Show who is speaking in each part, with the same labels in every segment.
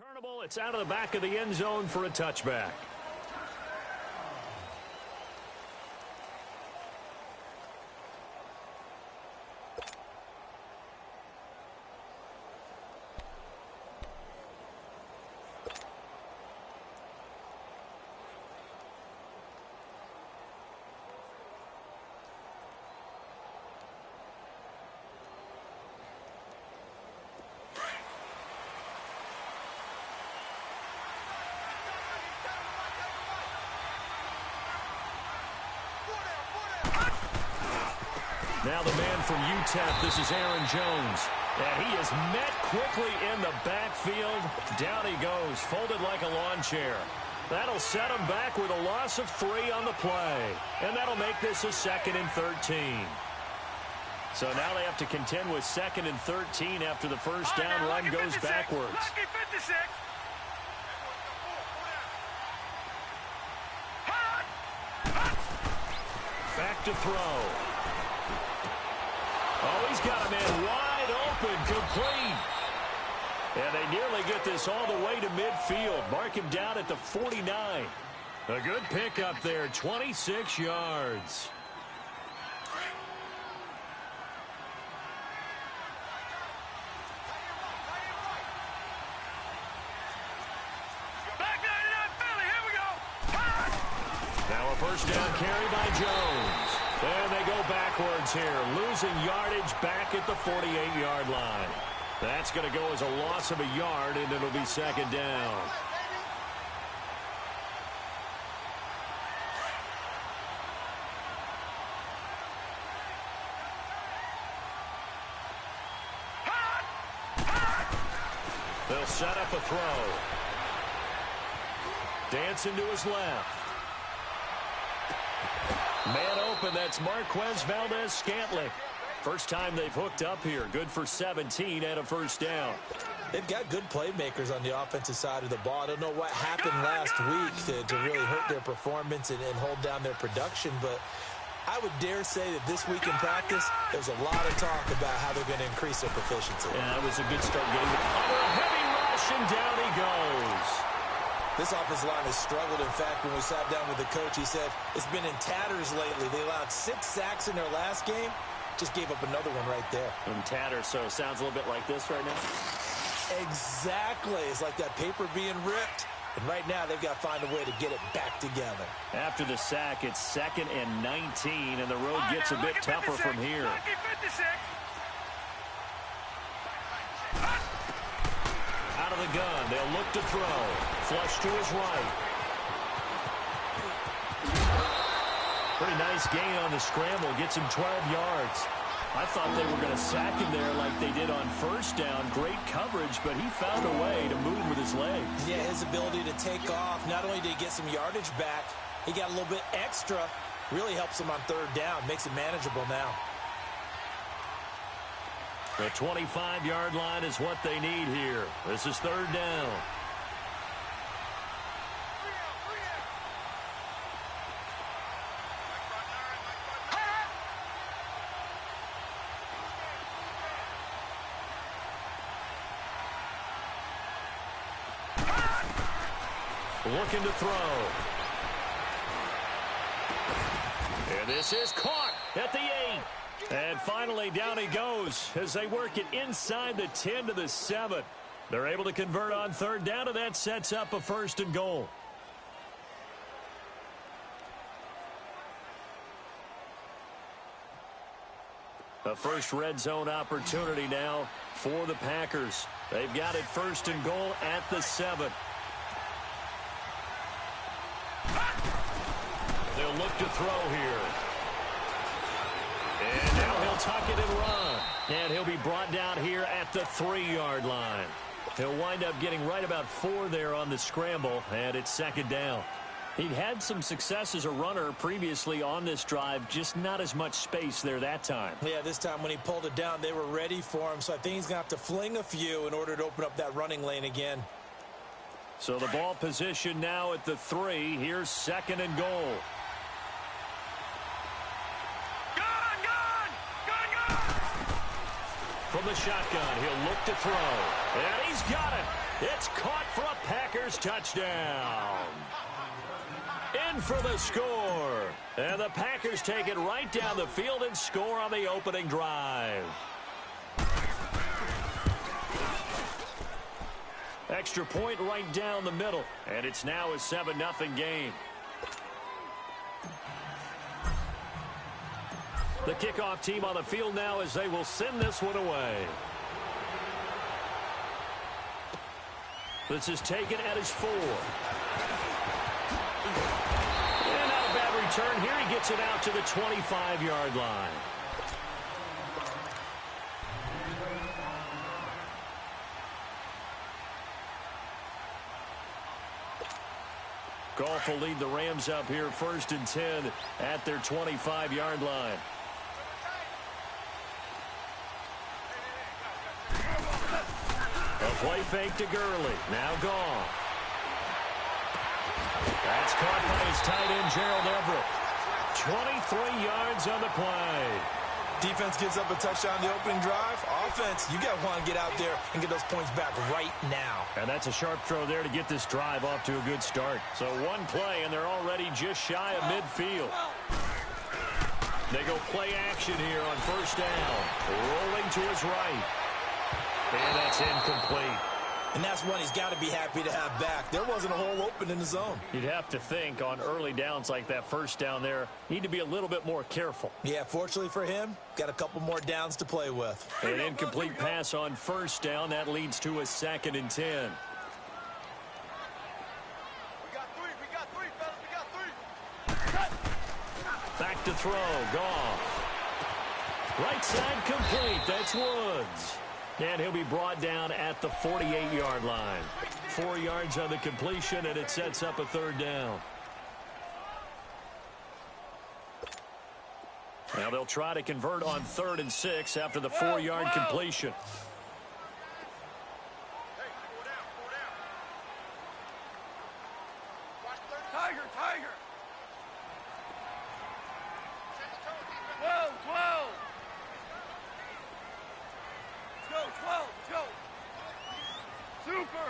Speaker 1: Turnable, it's out of the back of the end zone for a touchback. Now the man from UTEP, this is Aaron Jones. And he is met quickly in the backfield. Down he goes, folded like a lawn chair. That'll set him back with a loss of 3 on the play. And that'll make this a 2nd and 13. So now they have to contend with 2nd and 13 after the first down run goes backwards. Back to throw. Oh, he's got a man wide open, complete. And they nearly get this all the way to midfield. Mark him down at the 49. A good pickup there, 26 yards. Now a first down carry by Jones. And they go backwards here, losing yardage back at the 48-yard line. That's going to go as a loss of a yard, and it'll be 2nd down. They'll set up a throw. Dancing to his left. Man open, that's Marquez Valdez-Scantling. First time they've hooked up here. Good for 17 and a first down.
Speaker 2: They've got good playmakers on the offensive side of the ball. I don't know what happened last week to really hurt their performance and hold down their production, but I would dare say that this week in practice, there's a lot of talk about how they're going to increase their proficiency.
Speaker 1: Yeah, that was a good start getting it. Oh, a heavy rush, and down he goes.
Speaker 2: This offensive line has struggled. In fact, when we sat down with the coach, he said it's been in tatters lately. They allowed 6 sacks in their last game. Just gave up another one right there.
Speaker 1: In tatters, so it sounds a little bit like this right now?
Speaker 2: Exactly. It's like that paper being ripped. And right now, they've got to find a way to get it back together.
Speaker 1: After the sack, it's 2nd and 19, and the road gets a bit tougher from here. Out of the gun, they'll look to throw. Flush to his right. Pretty nice gain on the scramble. Gets him 12 yards. I thought they were going to sack him there like they did on first down. Great coverage, but he found a way to move with his legs.
Speaker 2: Yeah, his ability to take off. Not only did he get some yardage back, he got a little bit extra. Really helps him on 3rd down. Makes it manageable now.
Speaker 1: The 25-yard line is what they need here. This is 3rd down. Looking to throw. And this is caught at the 8. And finally, down he goes as they work it inside the 10 to the 7. They're able to convert on 3rd down, and that sets up a 1st and goal. A first red zone opportunity now for the Packers. They've got it 1st and goal at the 7. They'll look to throw here. And now he'll tuck it and run. And he'll be brought down here at the 3-yard line. He'll wind up getting right about 4 there on the scramble, and it's 2nd down. He'd had some success as a runner previously on this drive, just not as much space there that time.
Speaker 2: Yeah, this time when he pulled it down, they were ready for him, so I think he's going to have to fling a few in order to open up that running lane again.
Speaker 1: So the ball position now at the 3. Here's 2nd and goal. From the shotgun, he'll look to throw. And he's got it. It's caught for a Packers touchdown. In for the score. And the Packers take it right down the field and score on the opening drive. Extra point right down the middle. And it's now a 7-0 game. The kickoff team on the field now as they will send this one away. This is taken at his 4. And not a bad return. Here he gets it out to the 25-yard line. Goff will lead the Rams up here 1st and 10 at their 25-yard line. A play fake to Gurley. Now Goff. That's caught by his tight end, Gerald Everett. 23 yards on the play.
Speaker 2: Defense gives up a touchdown the opening drive. Offense, you got to want to get out there and get those points back right now.
Speaker 1: And that's a sharp throw there to get this drive off to a good start. So one play, and they're already just shy of midfield. They go play action here on 1st down. Rolling to his right. And that's incomplete.
Speaker 2: And that's one he's got to be happy to have back. There wasn't a hole open in the zone.
Speaker 1: You'd have to think on early downs like that 1st down there, need to be a little bit more careful.
Speaker 2: Yeah, fortunately for him, got a couple more downs to play with.
Speaker 1: An incomplete pass on 1st down. That leads to a 2nd and 10.
Speaker 3: We got three, fellas, we got 3.
Speaker 1: Back to throw, Goff. Right side complete, that's Woods. And he'll be brought down at the 48-yard line. 4 yards on the completion, and it sets up a 3rd down. Now they'll try to convert on 3rd and 6 after the 4-yard completion.
Speaker 3: Tiger. 12. Let's go. Super.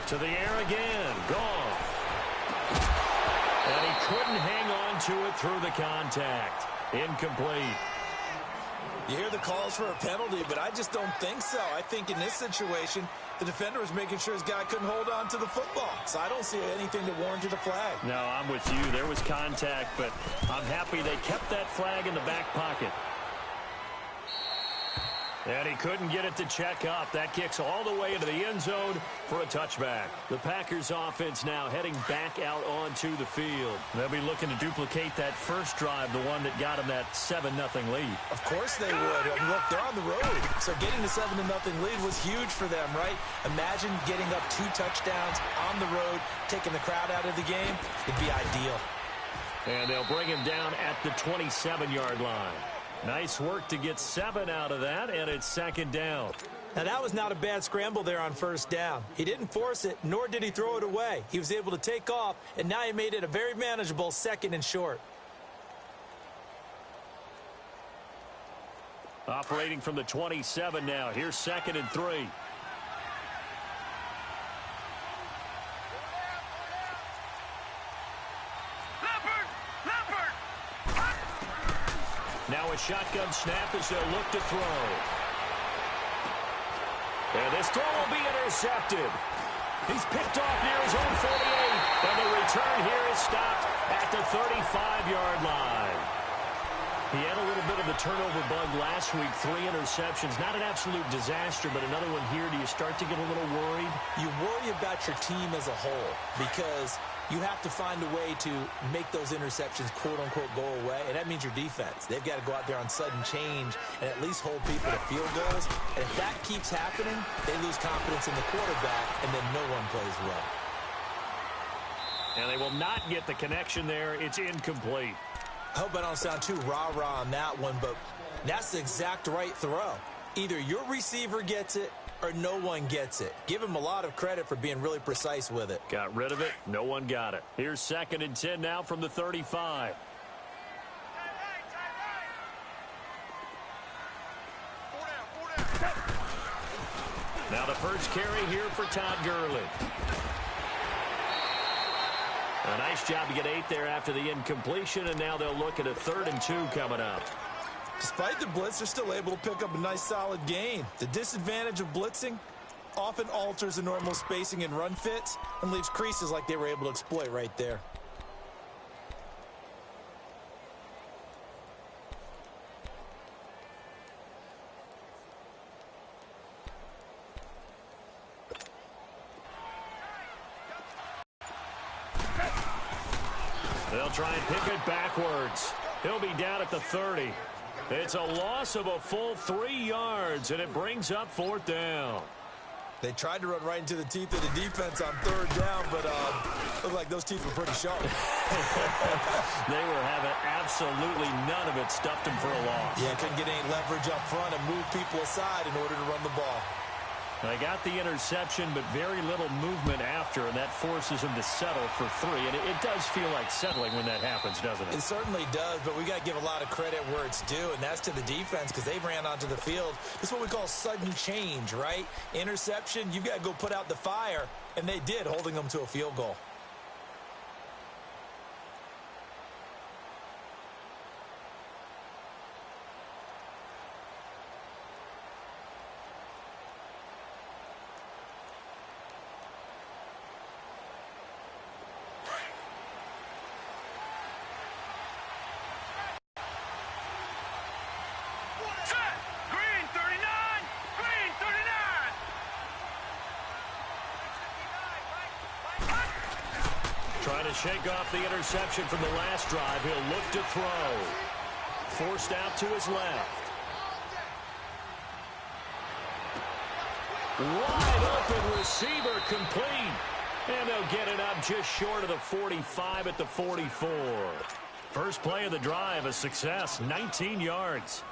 Speaker 1: To the air again, Goff. And he couldn't hang on to it through the contact. Incomplete.
Speaker 2: You hear the calls for a penalty, but I just don't think so. I think in this situation, the defender was making sure his guy couldn't hold on to the football. So I don't see anything that warranted a flag.
Speaker 1: No, I'm with you. There was contact, but I'm happy they kept that flag in the back pocket. And he couldn't get it to check up. That kicks all the way into the end zone for a touchback. The Packers offense now heading back out onto the field. They'll be looking to duplicate that first drive, the one that got them that 7-0 lead.
Speaker 2: Of course they would. I mean, look, they're on the road. So getting the 7-0 lead was huge for them, right? Imagine getting up 2 touchdowns on the road, taking the crowd out of the game. It'd be ideal.
Speaker 1: And they'll bring him down at the 27-yard line. Nice work to get 7 out of that, and it's 2nd down.
Speaker 2: Now, that was not a bad scramble there on 1st down. He didn't force it, nor did he throw it away. He was able to take off, and now he made it a very manageable 2nd and short.
Speaker 1: Operating from the 27 now. Here's 2nd and 3. Now a shotgun snap as they'll look to throw. And this throw will be intercepted. He's picked off near his own 48. And the return here is stopped at the 35-yard line. He had a little bit of the turnover bug last week. 3 interceptions. Not an absolute disaster, but another one here. Do you start to get a little worried?
Speaker 2: You worry about your team as a whole because you have to find a way to make those interceptions, quote-unquote, go away, and that means your defense. They've got to go out there on sudden change and at least hold people to field goals. And if that keeps happening, they lose confidence in the quarterback, and then no one plays well.
Speaker 1: And they will not get the connection there. It's incomplete.
Speaker 2: I hope I don't sound too rah-rah on that one, but that's the exact right throw. Either your receiver gets it or no one gets it. Give him a lot of credit for being really precise with it.
Speaker 1: Got rid of it. No one got it. Here's 2nd and 10 now from the 35. Now the first carry here for Todd Gurley. A nice job to get 8 there after the incompletion, and now they'll look at a 3rd and 2 coming up.
Speaker 2: Despite the blitz, they're still able to pick up a nice solid gain. The disadvantage of blitzing often alters the normal spacing and run fits and leaves creases like they were able to exploit right there.
Speaker 1: They'll try and pick it backwards. He'll be down at the 30. It's a loss of a full 3 yards, and it brings up 4th down.
Speaker 2: They tried to run right into the teeth of the defense on 3rd down, but looked like those teeth were pretty sharp.
Speaker 1: They were having absolutely none of it, stuffed them for a loss.
Speaker 2: Yeah, couldn't get any leverage up front and move people aside in order to run the ball.
Speaker 1: They got the interception, but very little movement after, and that forces them to settle for 3. And it does feel like settling when that happens, doesn't it?
Speaker 2: It certainly does, but we got to give a lot of credit where it's due, and that's to the defense because they ran onto the field. This is what we call sudden change, right? Interception, you've got to go put out the fire, and they did, holding them to a field goal.
Speaker 1: Trying to shake off the interception from the last drive. He'll look to throw. Forced out to his left. Wide open receiver complete. And they'll get it up just short of the 45 at the 44. First play of the drive, a success, 19 yards.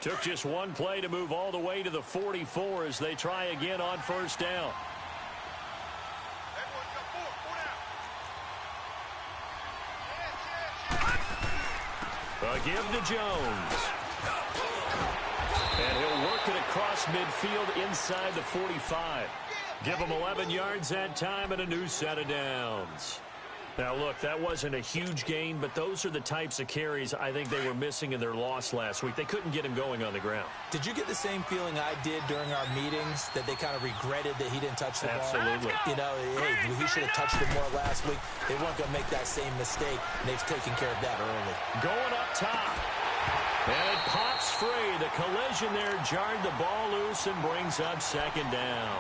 Speaker 1: Took just one play to move all the way to the 44 as they try again on 1st down. A give to Jones. And he'll work it across midfield inside the 45. Give him 11 yards that time and a new set of downs. Now, look, that wasn't a huge gain, but those are the types of carries I think they were missing in their loss last week. They couldn't get him going on the ground.
Speaker 2: Did you get the same feeling I did during our meetings, that they kind of regretted that he didn't touch the ball?
Speaker 1: Absolutely.
Speaker 2: You know, hey, he should have touched it more last week. They weren't going to make that same mistake, and they've taken care of that early.
Speaker 1: Going up top. And it pops free. The collision there jarred the ball loose and brings up 2nd down.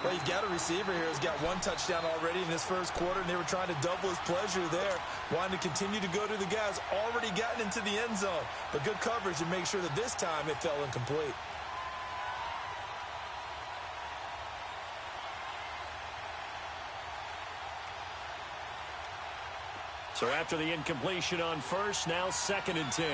Speaker 2: Well, you've got a receiver here who's got 1 touchdown already in this first quarter, and they were trying to double his pleasure there, wanting to continue to go to the guys already gotten into the end zone. But good coverage to make sure that this time it fell incomplete.
Speaker 1: So after the incompletion on 1st, now 2nd and 10.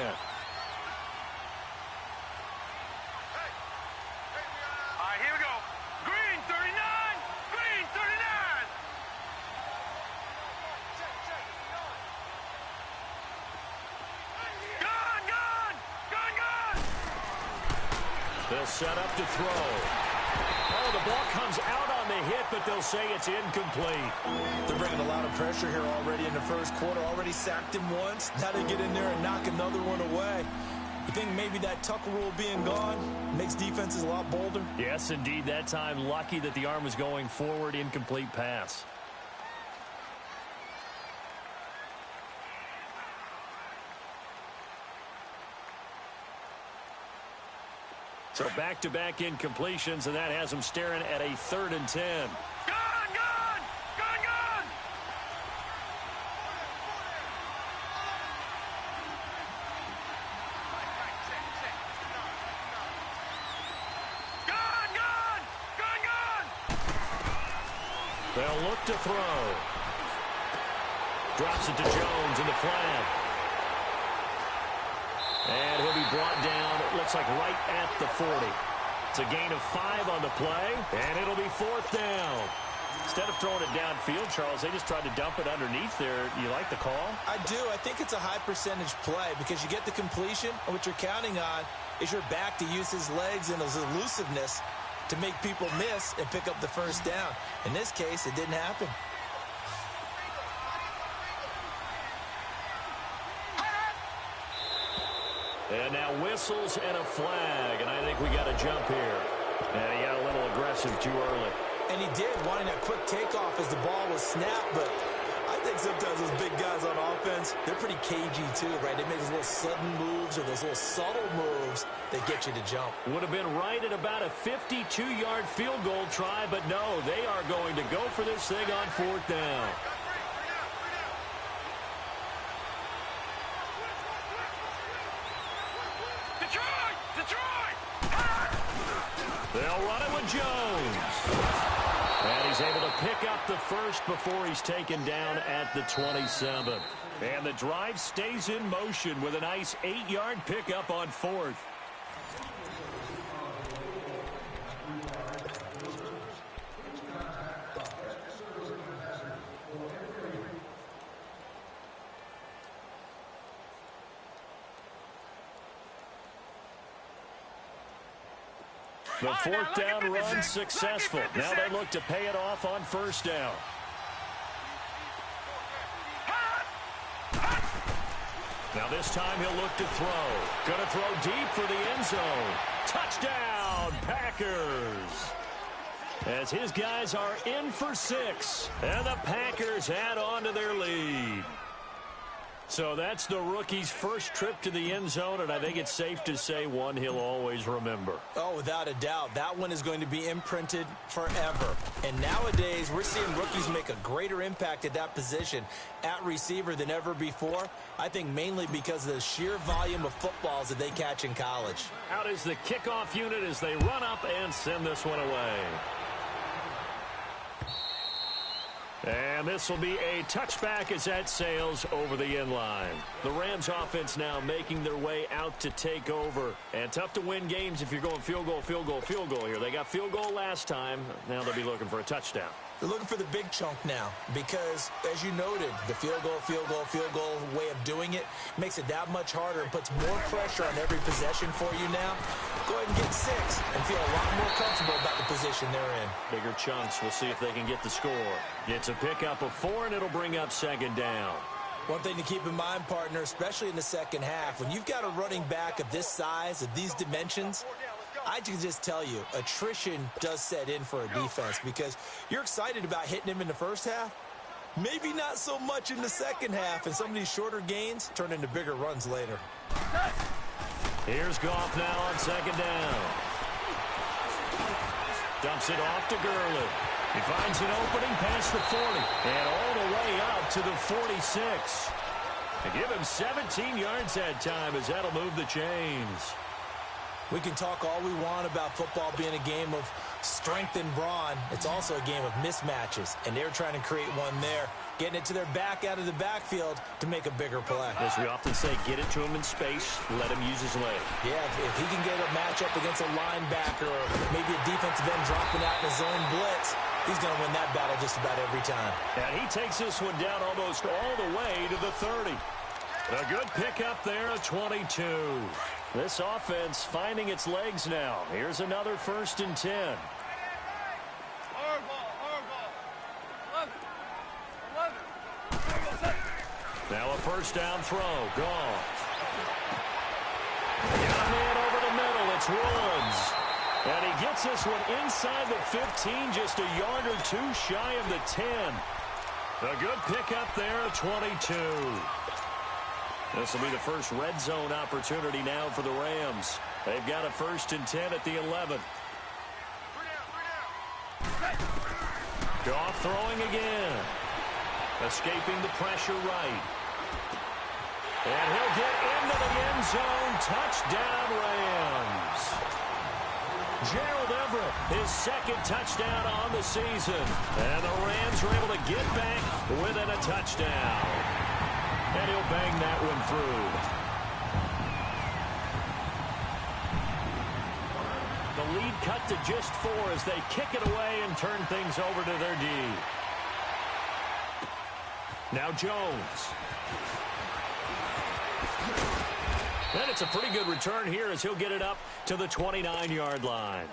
Speaker 1: They'll set up to throw. Oh, the ball comes out on the hit, but they'll say it's incomplete.
Speaker 2: They're bringing a lot of pressure here already in the first quarter. Already sacked him once. Now they get in there and knock another one away. You think maybe that Tucker rule being gone makes defenses a lot bolder?
Speaker 1: Yes, indeed. That time, lucky that the arm was going forward. Incomplete pass. So back-to-back incompletions, and that has them staring at a 3rd and 10.
Speaker 3: Gone!
Speaker 1: They'll look to throw. Drops it to Jones in the flat. And he'll be brought down, it looks like right at the 40. It's a gain of 5 on the play, and it'll be 4th down. Instead of throwing it downfield, Charles, they just tried to dump it underneath there. You like the call?
Speaker 2: I do. I think it's a high percentage play because you get the completion, and what you're counting on is your back to use his legs and his elusiveness to make people miss and pick up the first down. In this case, it didn't happen.
Speaker 1: And now whistles and a flag, and I think we got a jump here. And he got a little aggressive too early.
Speaker 2: And he did, wanting that quick takeoff as the ball was snapped, but I think sometimes those big guys on offense, they're pretty cagey too, right? They make those little sudden moves or those little subtle moves that get you to jump.
Speaker 1: Would have been right at about a 52-yard field goal try, but no, they are going to go for this thing on 4th down. They'll run it with Jones. And he's able to pick up the first before he's taken down at the 27. And the drive stays in motion with a nice 8-yard pickup on 4th. The 4th down run successful. Now they look to pay it off on 1st down. Now this time he'll look to throw. Going to throw deep for the end zone. Touchdown, Packers. As his guys are in for 6. And the Packers add on to their lead. So that's the rookie's first trip to the end zone, and I think it's safe to say one he'll always remember.
Speaker 2: Oh, without a doubt. That one is going to be imprinted forever. And nowadays, we're seeing rookies make a greater impact at that position at receiver than ever before. I think mainly because of the sheer volume of footballs that they catch in college.
Speaker 1: Out is the kickoff unit as they run up and send this one away. And this will be a touchback as that sails over the end line. The Rams offense now making their way out to take over. And tough to win games if you're going field goal, field goal, field goal here. They got field goal last time. Now they'll be looking for a touchdown.
Speaker 2: They're looking for the big chunk now because, as you noted, the field goal, field goal, field goal way of doing it makes it that much harder and puts more pressure on every possession for you now. Go ahead and get 6 and feel a lot more comfortable about the position they're in.
Speaker 1: Bigger chunks. We'll see if they can get the score. It's a pickup of 4, and it'll bring up 2nd down.
Speaker 2: One thing to keep in mind, partner, especially in the second half, when you've got a running back of this size, of these dimensions, I can just tell you, attrition does set in for a defense because you're excited about hitting him in the first half. Maybe not so much in the second half, and some of these shorter gains turn into bigger runs later.
Speaker 1: Here's Goff now on 2nd down. Dumps it off to Gurley. He finds an opening past the 40 and all the way up to the 46. To give him 17 yards that time as that'll move the chains.
Speaker 2: We can talk all we want about football being a game of strength and brawn. It's also a game of mismatches, and they're trying to create one there, getting it to their back out of the backfield to make a bigger play.
Speaker 1: As we often say, get it to him in space, let him use his leg.
Speaker 2: Yeah, if he can get a matchup against a linebacker or maybe a defensive end dropping out in his zone blitz, he's going to win that battle just about every time.
Speaker 1: And he takes this one down almost all the way to the 30. A good pickup there, a 22. This offense finding its legs now. Here's another 1st and 10. Now a 1st down throw. Gone. Got a man over the middle. It's Woods. And he gets this one inside the 15, just a yard or 2 shy of the 10. A good pickup there, a 22. This will be the first red zone opportunity now for the Rams. They've got a 1st and 10 at the 11. Goff throwing again. Escaping the pressure right. And he'll get into the end zone. Touchdown, Rams. Gerald Everett, his 2nd touchdown on the season. And the Rams are able to get back within a touchdown. And he'll bang that one through. The lead cut to just 4 as they kick it away and turn things over to their D. Now Jones. And it's a pretty good return here as he'll get it up to the 29-yard line.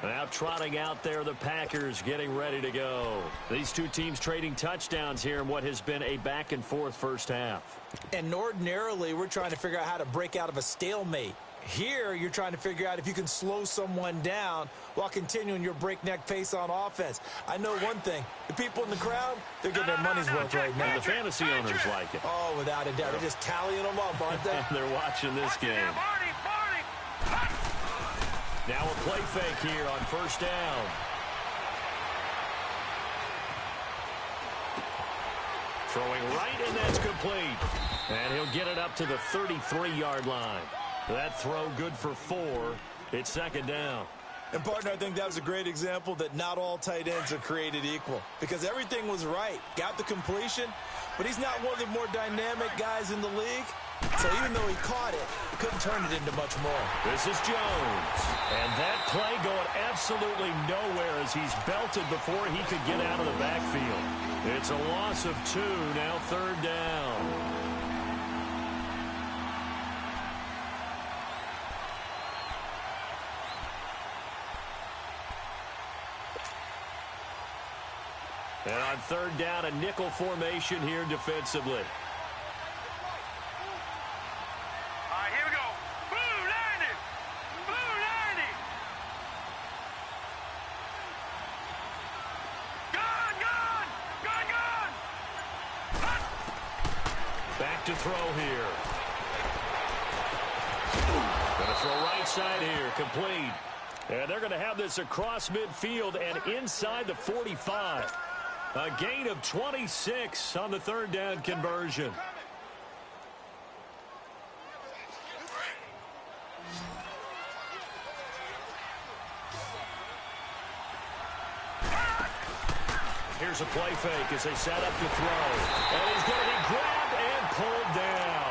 Speaker 1: Now trotting out there, the Packers getting ready to go. These two teams trading touchdowns here in what has been a back-and-forth first half.
Speaker 2: And ordinarily, we're trying to figure out how to break out of a stalemate. Here, you're trying to figure out if you can slow someone down while continuing your breakneck pace on offense. I know one thing. The people in the crowd, they're getting their money's worth right now.
Speaker 1: And the fantasy owners like it.
Speaker 2: Oh, without a doubt. They're just tallying them up, aren't they?
Speaker 1: They're watching this game. Now a play fake here on first down. Throwing right, and that's complete. And he'll get it up to the 33-yard line. That throw good for 4. It's second down.
Speaker 2: And, partner, I think that was a great example that not all tight ends are created equal. Because everything was right. Got the completion, but he's not one of the more dynamic guys in the league. So even though he caught it, he couldn't turn it into much more.
Speaker 1: This is Jones. And that play going absolutely nowhere as he's belted before he could get out of the backfield. It's a loss of 2, now third down. And on third down, a nickel formation here defensively.
Speaker 3: All right, here we go. Blue 90. Blue 90. Gun, gun. Gun, gun.
Speaker 1: Back to throw here. Going to throw right side here, complete. And they're going to have this across midfield and inside the 45. A gain of 26 on the third down conversion. Here's a play fake as they set up to throw. And he's going to be grabbed and pulled down.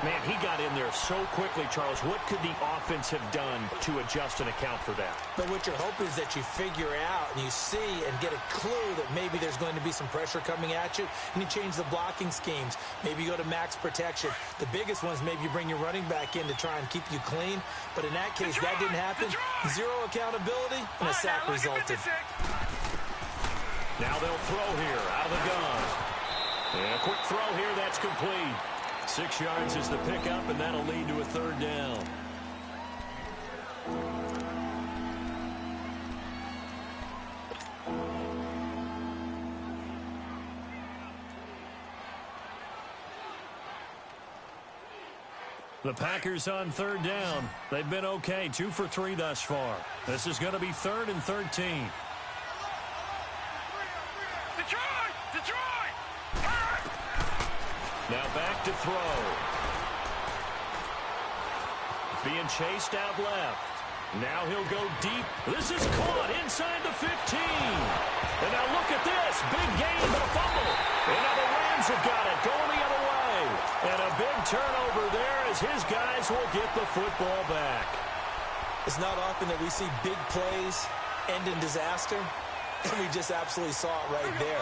Speaker 1: Man, he got in there so quickly, Charles. What could the offense have done to adjust and account for that?
Speaker 2: But what you're hoping is that you figure out and you see and get a clue that maybe there's going to be some pressure coming at you, and you change the blocking schemes. Maybe you go to max protection. The biggest ones, maybe you bring your running back in to try and keep you clean. But in that case, that didn't happen. Zero accountability, and a sack resulted.
Speaker 1: Now they'll throw here out of the gun. And a quick throw here, that's complete. 6 yards is the pickup, and that'll lead to a third down. The Packers on third down. They've been okay, 2 for 3 thus far. This is going to be 3rd and 13. Now back to throw. Being chased out left. Now he'll go deep. This is caught inside the 15. And now look at this. Big gain, but a fumble. And now the Rams have got it going the other way. And a big turnover there as his guys will get the football back.
Speaker 2: It's not often that we see big plays end in disaster. And we just absolutely saw it right there.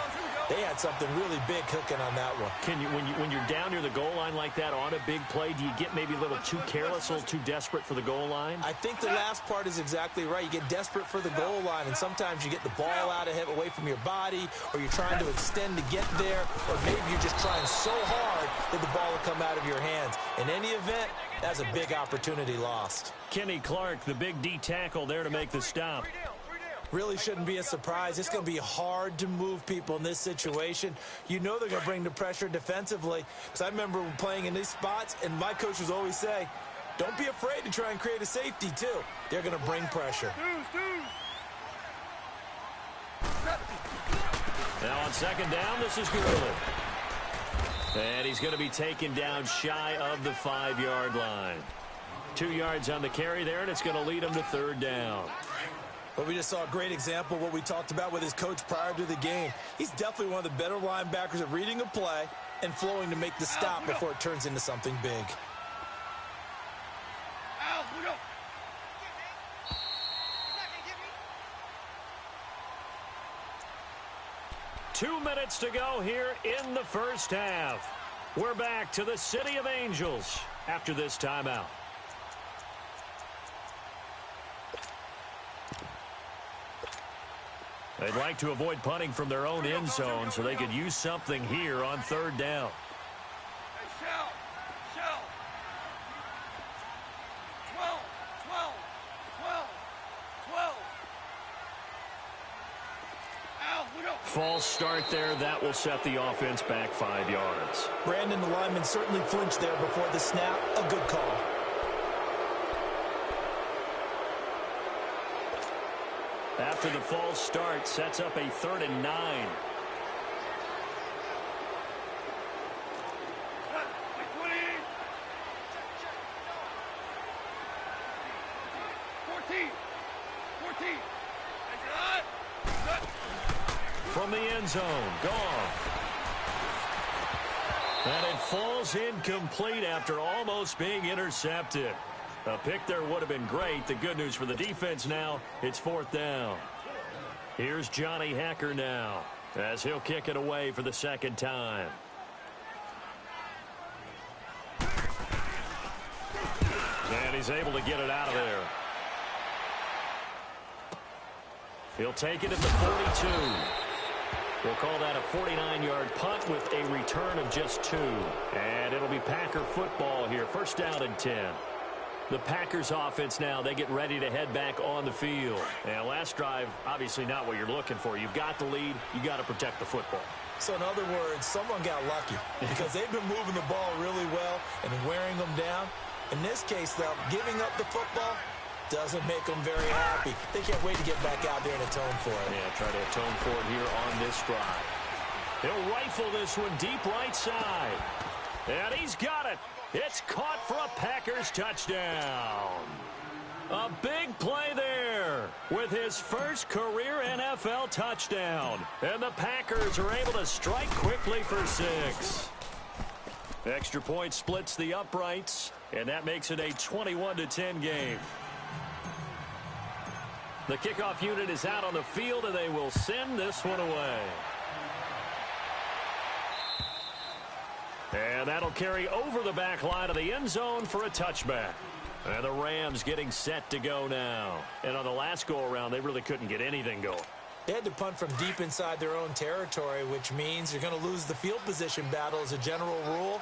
Speaker 2: They had something really big cooking on that one.
Speaker 1: Can you, when you're down near the goal line like that on a big play, do you get maybe a little too careless, a little too desperate for the goal line?
Speaker 2: I think the last part is exactly right. You get desperate for the goal line, and sometimes you get the ball out of it away from your body, or you're trying to extend to get there, or maybe you're just trying so hard that the ball will come out of your hands. In any event, that's a big opportunity lost.
Speaker 1: Kenny Clark, the big D tackle there to make the stop.
Speaker 2: Really shouldn't be a surprise. It's going to be hard to move people in this situation. You know they're going to bring the pressure defensively. Because I remember playing in these spots, and my coaches always say, don't be afraid to try and create a safety, too. They're going to bring pressure.
Speaker 1: Now on second down, this is Gurley. And he's going to be taken down shy of the 5-yard line. 2 yards on the carry there, and it's going to lead him to third down.
Speaker 2: But we just saw a great example of what we talked about with his coach prior to the game. He's definitely one of the better linebackers at reading a play and flowing to make the stop before it turns into something big.
Speaker 1: 2 minutes to go here in the first half. We're back to the City of Angels after this timeout. They'd like to avoid punting from their own end zone so they could use something here on third down.
Speaker 3: Hey, Shell. 12. Al, look up.
Speaker 1: False start there. That will set the offense back 5 yards.
Speaker 2: Brandon, the lineman, certainly flinched there before the snap. A good call.
Speaker 1: After the false start, sets up a 3rd and 9.
Speaker 3: 20. 14.
Speaker 1: From the end zone, gone. And it falls incomplete after almost being intercepted. A pick there would have been great. The good news for the defense now, it's 4th down. Here's Johnny Hacker now as he'll kick it away for the 2nd time. And he's able to get it out of there. He'll take it at the 42. We'll call that a 49-yard punt with a return of just 2. And it'll be Packer football here. 1st down and 10. The Packers offense now, they get ready to head back on the field. And last drive, obviously not what you're looking for. You've got the lead. You got to protect the football.
Speaker 2: So in other words, someone got lucky because they've been moving the ball really well and wearing them down. In this case, though, giving up the football doesn't make them very happy. They can't wait to get back out there and atone for it.
Speaker 1: Yeah, try to atone for it here on this drive. He'll rifle this one deep right side. And he's got it. It's caught for a Packers touchdown. A big play there with his first career NFL touchdown. And the Packers are able to strike quickly for 6. Extra point splits the uprights, and that makes it a 21-10 game. The kickoff unit is out on the field, and they will send this one away. And that'll carry over the back line of the end zone for a touchback. And the Rams getting set to go now. And on the last go-around, they really couldn't get anything going.
Speaker 2: They had to punt from deep inside their own territory, which means you're going to lose the field position battle as a general rule.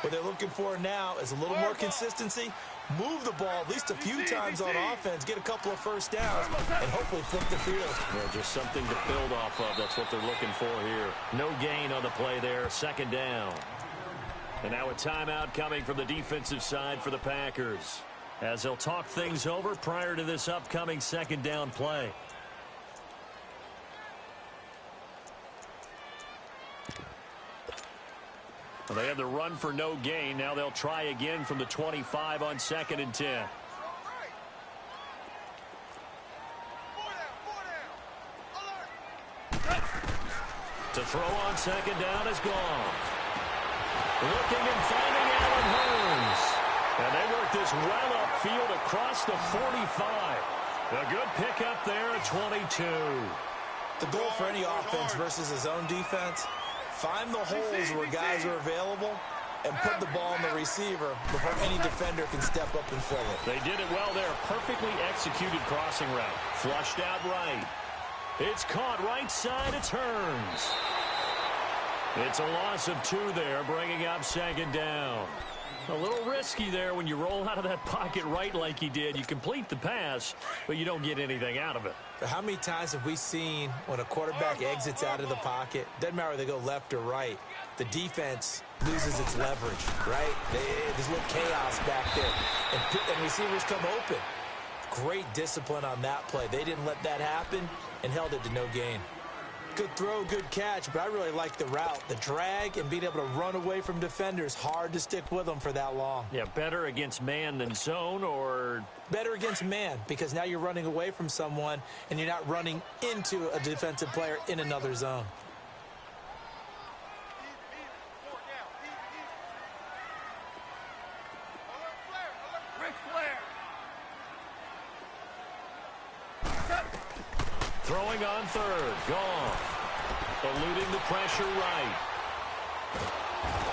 Speaker 2: What they're looking for now is a little more consistency, move the ball at least a few times on offense, get a couple of first downs, and hopefully flip the field.
Speaker 1: Yeah, just something to build off of. That's what they're looking for here. No gain on the play there, 2nd down. And now a timeout coming from the defensive side for the Packers, as they'll talk things over prior to this upcoming 2nd down play. Well, they had the run for no gain. Now they'll try again from the 25 on 2nd and 10. To throw on 2nd down is gone. Looking and finding Allen Hurns. And they work this well upfield across the 45. A good pickup there at 22.
Speaker 2: The goal for any offense versus his own defense, find the holes where guys are available and put the ball in the receiver before any defender can step up and fill it.
Speaker 1: They did it well there. Perfectly executed crossing route. Flushed out right. It's caught right side. It's Hurns. It's a loss of 2 there, bringing up 2nd down. A little risky there when you roll out of that pocket right like he did. You complete the pass, but you don't get anything out of it.
Speaker 2: How many times have we seen when a quarterback exits out of the pocket, doesn't matter whether they go left or right, the defense loses its leverage, right? There's a little chaos back there, and receivers come open. Great discipline on that play. They didn't let that happen and held it to no gain. Good throw, good catch, but I really like the route. The drag and being able to run away from defenders, hard to stick with them for that long.
Speaker 1: Yeah, better against man than zone, or?
Speaker 2: Better against man, because now you're running away from someone and you're not running into a defensive player in another zone.
Speaker 1: Throwing on 3rd, gone. eluding the pressure right.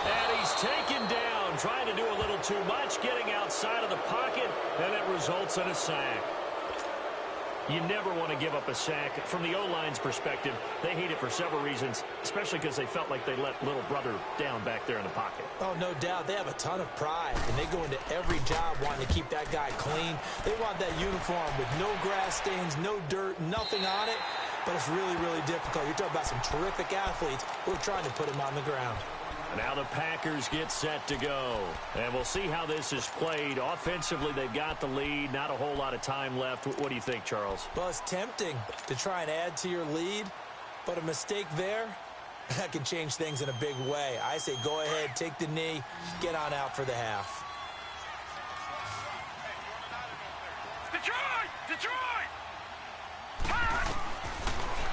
Speaker 1: And he's taken down, trying to do a little too much, getting outside of the pocket, and it results in a sack. You never want to give up a sack. From the O-line's perspective, they hate it for several reasons, especially because they felt like they let little brother down back there in the pocket.
Speaker 2: Oh, no doubt. They have a ton of pride, and they go into every job wanting to keep that guy clean. They want that uniform with no grass stains, no dirt, nothing on it, but it's really, really difficult. You're talking about some terrific athletes who are trying to put him on the ground.
Speaker 1: Now the Packers get set to go. And we'll see how this is played. Offensively, they've got the lead. Not a whole lot of time left. What do you think, Charles?
Speaker 2: Well, it's tempting to try and add to your lead, but a mistake there, that can change things in a big way. I say go ahead, take the knee, get on out for the half.
Speaker 3: Detroit! Detroit!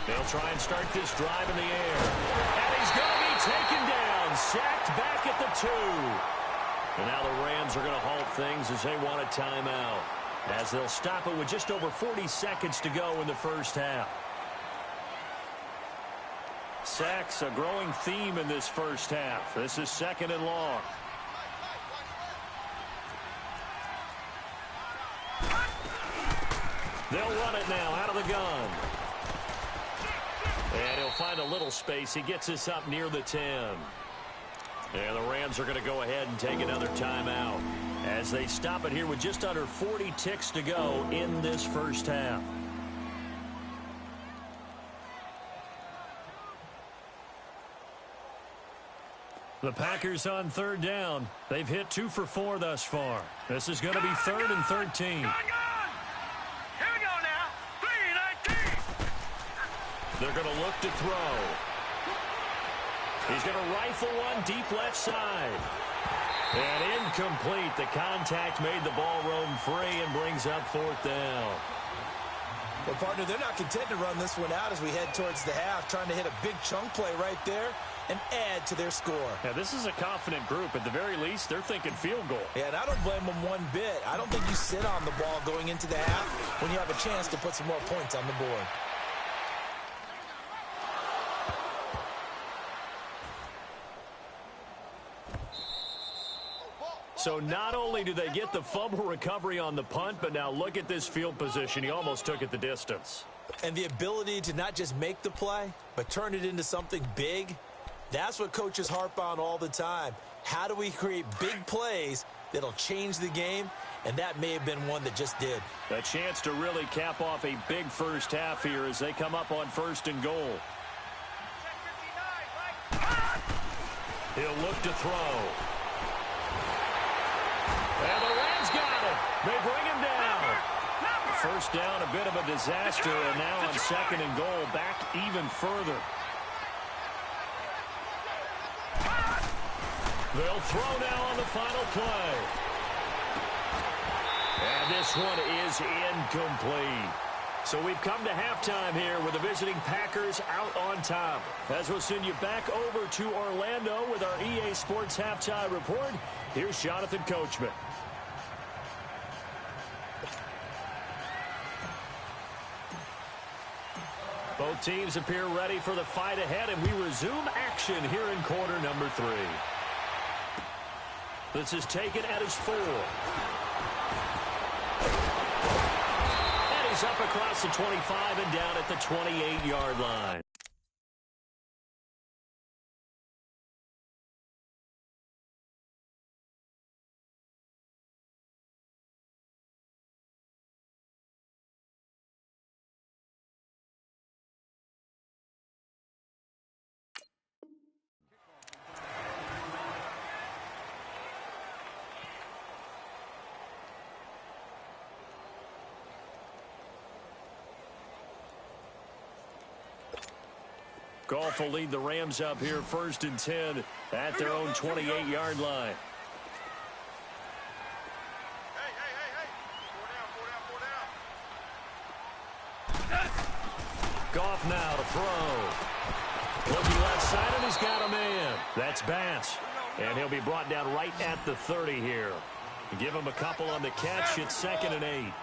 Speaker 1: They'll try and start this drive in the air. And he's going to be taken down, sacked back at the 2. And now the Rams are going to halt things as they want a timeout, as they'll stop it with just over 40 seconds to go in the first half. Sacks, a growing theme in this first half. This is 2nd and long. They'll run it now out of the gun. And he'll find a little space. He gets us up near the 10. And the Rams are going to go ahead and take another timeout as they stop it here with just under 40 ticks to go in this first half. The Packers on 3rd down. They've hit 2 for 4 thus far. This is going to be 3rd and 13.
Speaker 3: Here we go now. 3-19.
Speaker 1: They're going to look to throw. He's going to rifle one deep left side. And incomplete. The contact made the ball roam free and brings up 4th down.
Speaker 2: Well, partner, they're not content to run this one out as we head towards the half, trying to hit a big chunk play right there and add to their score.
Speaker 1: Now, this is a confident group. At the very least, they're thinking field goal.
Speaker 2: Yeah, and I don't blame them one bit. I don't think you sit on the ball going into the half when you have a chance to put some more points on the board.
Speaker 1: So not only do they get the fumble recovery on the punt, but now look at this field position. He almost took it the distance.
Speaker 2: And the ability to not just make the play, but turn it into something big, that's what coaches harp on all the time. How do we create big plays that'll change the game? And that may have been one that just did.
Speaker 1: A chance to really cap off a big first half here as they come up on 1st and goal. He'll look to throw. And the Rams got it. They bring him down. First down, a bit of a disaster, and now on 2nd and goal, back even further. They'll throw now on the final play. And this one is incomplete. So we've come to halftime here with the visiting Packers out on top. As we'll send you back over to Orlando with our EA Sports Halftime Report, here's Jonathan Coachman. Both teams appear ready for the fight ahead, and we resume action here in quarter number 3. This is taken at his 4. And he's up across the 25 and down at the 28-yard line. Goff will lead the Rams up here 1st and 10 at their own 28-yard line. Goff now to throw. Looking left side, and he's got a man. That's Bass. And he'll be brought down right at the 30 here. Give him a couple on the catch. It's 2nd and 8.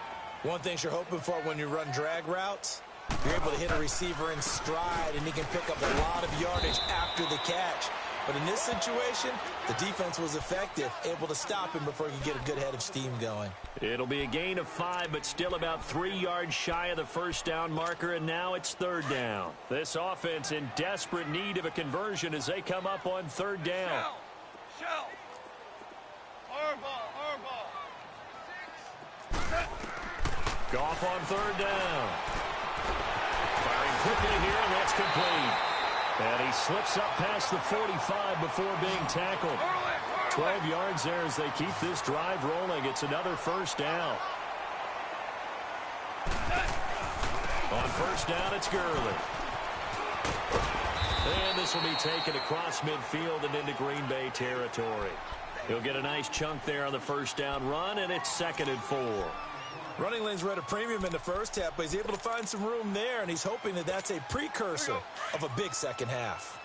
Speaker 2: One thing you're hoping for when you run drag routes, You're able to hit a receiver in stride, and he can pick up a lot of yardage after the catch. But in this situation, the defense was effective, able to stop him before he could get a good head of steam going.
Speaker 1: It'll be a gain of 5, but still about 3 yards shy of the first down marker, and now it's third down. This offense in desperate need of a conversion as they come up on third down.
Speaker 3: Shell. Hardball.
Speaker 1: Goff on third down. Firing quickly here, and that's complete. And he slips up past the 45 before being tackled. 12 yards there as they keep this drive rolling. It's another first down. On first down, it's Gurley. And this will be taken across midfield and into Green Bay territory. He'll get a nice chunk there on the first down run, and it's 2nd and 4.
Speaker 2: Running lanes were at a premium in the first half, but he's able to find some room there, and he's hoping that that's a precursor of a big second half.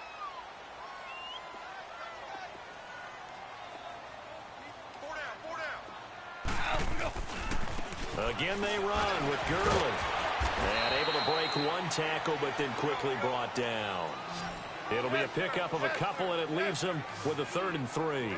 Speaker 1: Again, they run with Gurley. And able to break one tackle, but then quickly brought down. It'll be a pickup of a couple, and it leaves him with a 3rd and 3.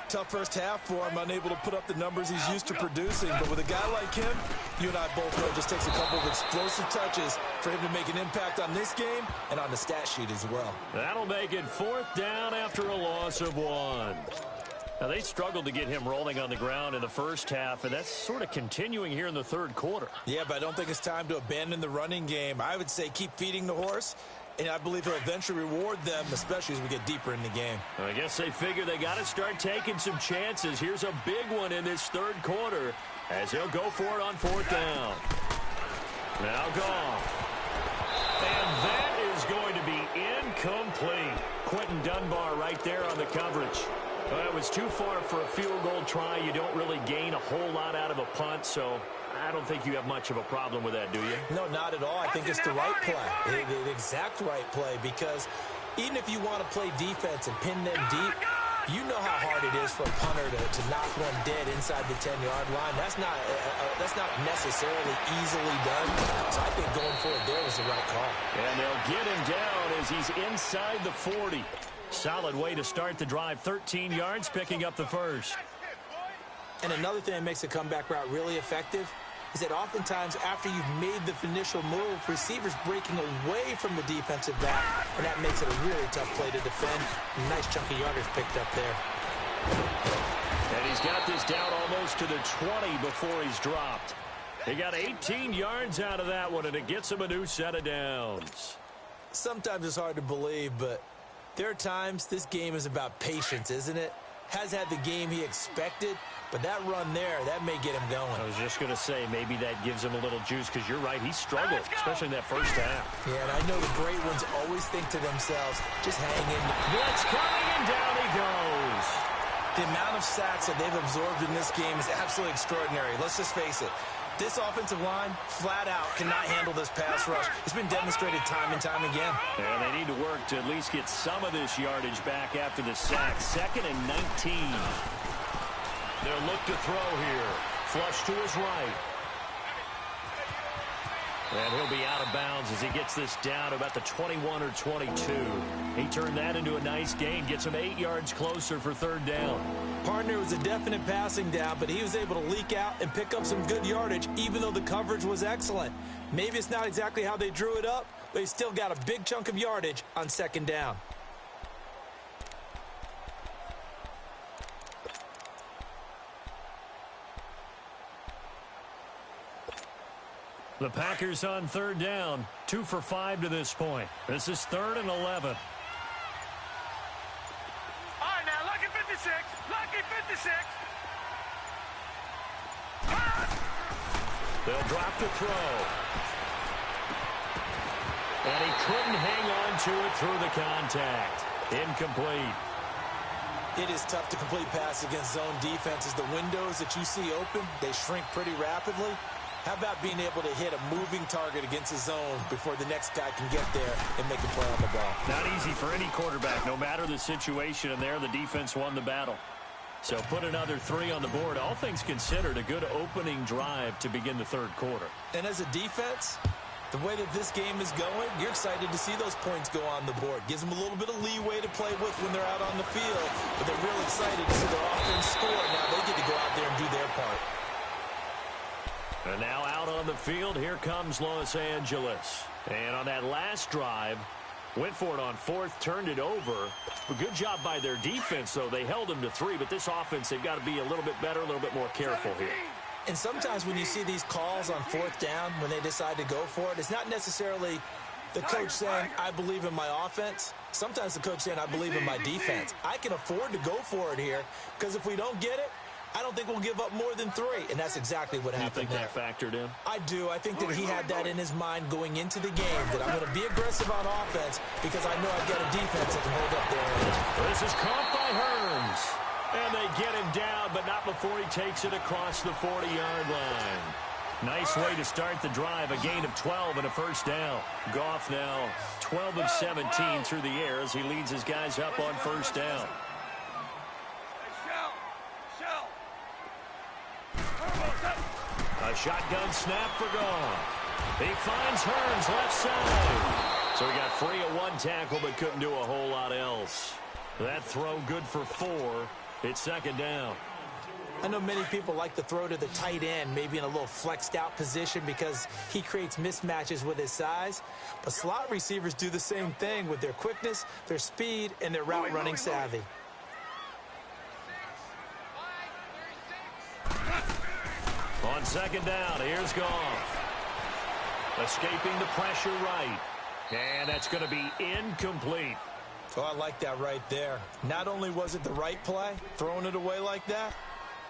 Speaker 2: Tough first half for him, unable to put up the numbers he's used to producing. But with a guy like him, you and I both know it just takes a couple of explosive touches for him to make an impact on this game and on the stat sheet as well.
Speaker 1: That'll make it 4th down after a loss of 1. Now, they struggled to get him rolling on the ground in the first half, and that's sort of continuing here in the third quarter.
Speaker 2: Yeah, but I don't think it's time to abandon the running game. I would say keep feeding the horse, and I believe he'll eventually reward them, especially as we get deeper in the game.
Speaker 1: I guess they figure they got to start taking some chances. Here's a big one in this third quarter as he'll go for it on 4th down. Now Goff. And that is going to be incomplete. Quentin Dunbar right there on the coverage. Well, it was too far for a field goal try. You don't really gain a whole lot out of a punt, so I don't think you have much of a problem with that, do you?
Speaker 2: No, not at all. I think it's the right play, the exact right play, because even if you want to play defense and pin them deep, you know how hard it is for a punter to knock one dead inside the 10-yard line. That's not necessarily easily done. So I think going for it there was the right call.
Speaker 1: And they'll get him down as he's inside the 40. Solid way to start the drive. 13 yards, picking up the first.
Speaker 2: And another thing that makes a comeback route really effective is that oftentimes after you've made the initial move, receivers breaking away from the defensive back, and that makes it a really tough play to defend. A nice chunk of yardage picked up there.
Speaker 1: And he's got this down almost to the 20 before he's dropped. He got 18 yards out of that one, and it gets him a new set of downs.
Speaker 2: Sometimes it's hard to believe, but there are times this game is about patience, isn't it? Has had the game he expected, but that run there, that may get him going.
Speaker 1: I was just going to say, maybe that gives him a little juice, because you're right, he struggled, especially in that first half.
Speaker 2: Yeah, and I know the great ones always think to themselves, just hang in.
Speaker 1: Blitz coming, and down he goes.
Speaker 2: The amount of sacks that they've absorbed in this game is absolutely extraordinary. Let's just face it. This offensive line, flat out, cannot handle this pass rush. It's been demonstrated time and time again.
Speaker 1: And they need to work to at least get some of this yardage back after the sack. 2nd and 19. They'll look to throw here. Flush to his right. And he'll be out of bounds as he gets this down to about the 21 or 22. He turned that into a nice gain, gets him 8 yards closer for 3rd down.
Speaker 2: Partner was a definite passing down, but he was able to leak out and pick up some good yardage, even though the coverage was excellent. Maybe it's not exactly how they drew it up, but he still got a big chunk of yardage on 2nd down.
Speaker 1: The Packers on 3rd down, 2 for 5 to this point. This is 3rd and 11.
Speaker 3: All right, now, lucky 56. Lucky 56.
Speaker 1: They'll drop the throw. And he couldn't hang on to it through the contact. Incomplete.
Speaker 2: It is tough to complete pass against zone defenses. The windows that you see open, they shrink pretty rapidly. How about being able to hit a moving target against a zone before the next guy can get there and make a play on the ball?
Speaker 1: Not easy for any quarterback, no matter the situation, and there the defense won the battle. So put another 3 on the board. All things considered, a good opening drive to begin the third quarter.
Speaker 2: And as a defense, The way that this game is going, you're excited to see those points go on the board. Gives them a little bit of leeway to play with when they're out on the field, but they're real excited to see their offense score. Now they get to go out there and do their part.
Speaker 1: And now out on the field, here comes Los Angeles. And on that last drive, went for it on fourth, turned it over. A good job by their defense, though. They held them to 3, but this offense, they've got to be a little bit better, a little bit more careful here.
Speaker 2: And sometimes when you see these calls on fourth down, when they decide to go for it, it's not necessarily the coach saying, I believe in my offense. Sometimes the coach saying, I believe in my defense. I can afford to go for it here because if we don't get it, I don't think we'll give up more than 3. And that's exactly what happened there.
Speaker 1: You think that factored in?
Speaker 2: I do. I think that he had that in his mind going into the game, that I'm going to be aggressive on offense because I know I've got a defense that can hold up there.
Speaker 1: This is caught by Hearns. And they get him down, but not before he takes it across the 40-yard line. Nice way to start the drive. A gain of 12 and a first down. Goff now 12 of 17 through the air as he leads his guys up on first down. A shotgun snap for Goff. He finds Hearns left side. So he got free of 1 tackle but couldn't do a whole lot else. That throw good for 4. It's second down.
Speaker 2: I know many people like to throw to the tight end, maybe in a little flexed out position because he creates mismatches with his size. But slot receivers do the same thing with their quickness, their speed, and their route running savvy.
Speaker 1: On second down, here's Goff. Escaping the pressure right. And that's going to be incomplete.
Speaker 2: Oh, I like that right there. Not only was it the right play, throwing it away like that,